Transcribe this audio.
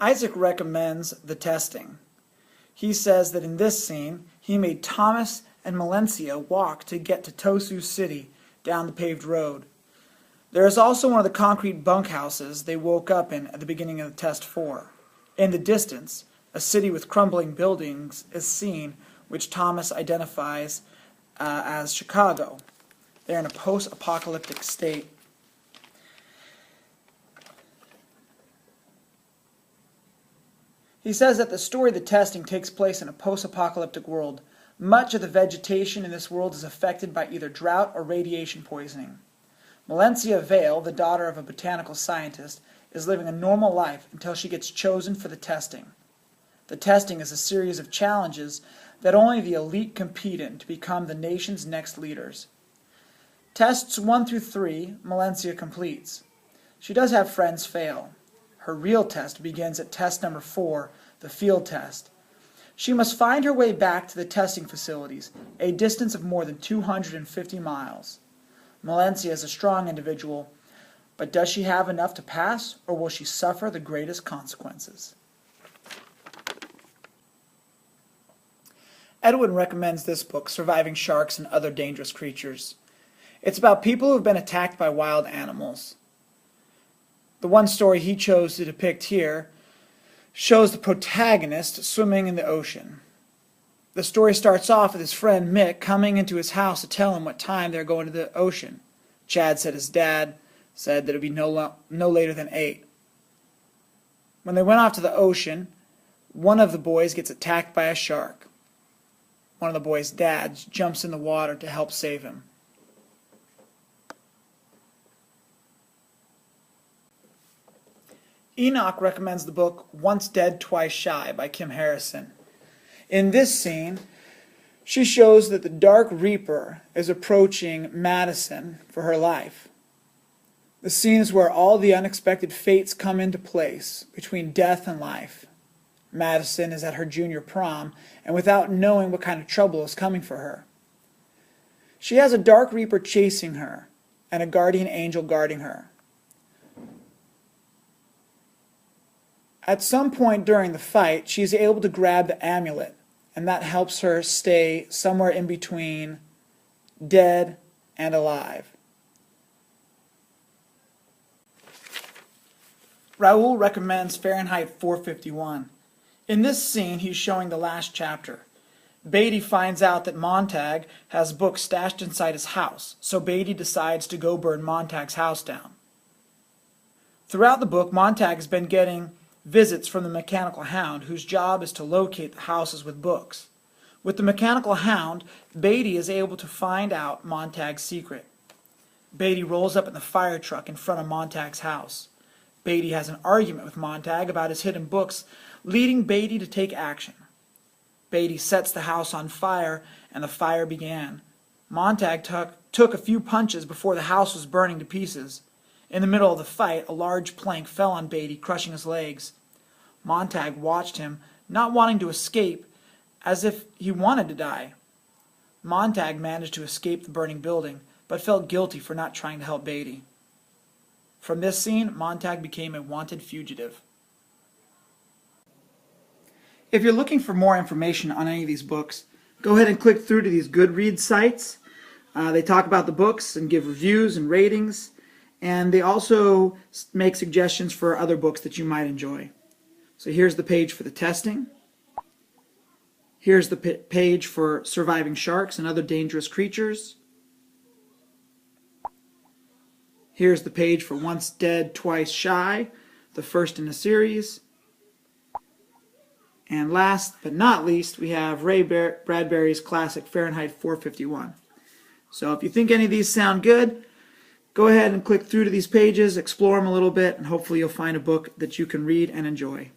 Isaac recommends the testing. He says that in this scene, he made Thomas and Malencia walk to get to Tosu City down the paved road. There is also one of the concrete bunkhouses they woke up in at the beginning of the test 4. In the distance, a city with crumbling buildings is seen, which Thomas identifies as Chicago. They're in a post-apocalyptic state. He says that the story of the testing takes place in a post-apocalyptic world. Much of the vegetation in this world is affected by either drought or radiation poisoning. Malencia Vale, the daughter of a botanical scientist, is living a normal life until she gets chosen for the testing. The testing is a series of challenges that only the elite compete in to become the nation's next leaders. Tests 1 through 3, Malencia completes. She does have friends fail. Her real test begins at test number 4, the field test. She must find her way back to the testing facilities, a distance of more than 250 miles. Malencia is a strong individual, but does she have enough to pass, or will she suffer the greatest consequences? Edwin recommends this book, Surviving Sharks and Other Dangerous Creatures. It's about people who have been attacked by wild animals. The one story he chose to depict here shows the protagonist swimming in the ocean. The story starts off with his friend Mick coming into his house to tell him what time they're going to the ocean. Chad said his dad said that it would be no later than 8. When they went off to the ocean, one of the boys gets attacked by a shark. One of the boys' dads jumps in the water to help save him. Enoch recommends the book Once Dead, Twice Shy by Kim Harrison. In this scene, she shows that the Dark Reaper is approaching Madison for her life. The scene is where all the unexpected fates come into place between death and life. Madison is at her junior prom, and without knowing what kind of trouble is coming for her. She has a Dark Reaper chasing her, and a guardian angel guarding her. At some point during the fight, she is able to grab the amulet, and that helps her stay somewhere in between dead and alive. Raoul recommends Fahrenheit 451. In this scene, he's showing the last chapter. Beatty finds out that Montag has books stashed inside his house, so Beatty decides to go burn Montag's house down. Throughout the book, Montag has been getting visits from the mechanical hound, whose job is to locate the houses with books. With the mechanical hound, Beatty is able to find out Montag's secret. Beatty rolls up in the fire truck in front of Montag's house. Beatty has an argument with Montag about his hidden books, leading Beatty to take action. Beatty sets the house on fire, and the fire began. Montag took a few punches before the house was burning to pieces. In the middle of the fight, a large plank fell on Beatty, crushing his legs. Montag watched him, not wanting to escape, as if he wanted to die. Montag managed to escape the burning building, but felt guilty for not trying to help Beatty. From this scene, Montag became a wanted fugitive. If you're looking for more information on any of these books, go ahead and click through to these Goodreads sites. They talk about the books and give reviews and ratings, and they also make suggestions for other books that you might enjoy. So here's the page for the testing. Here's the page for Surviving Sharks and Other Dangerous Creatures. Here's the page for Once Dead, Twice Shy, the first in the series. And last but not least, we have Ray Bradbury's classic Fahrenheit 451. So if you think any of these sound good, go ahead and click through to these pages, explore them a little bit, and hopefully you'll find a book that you can read and enjoy.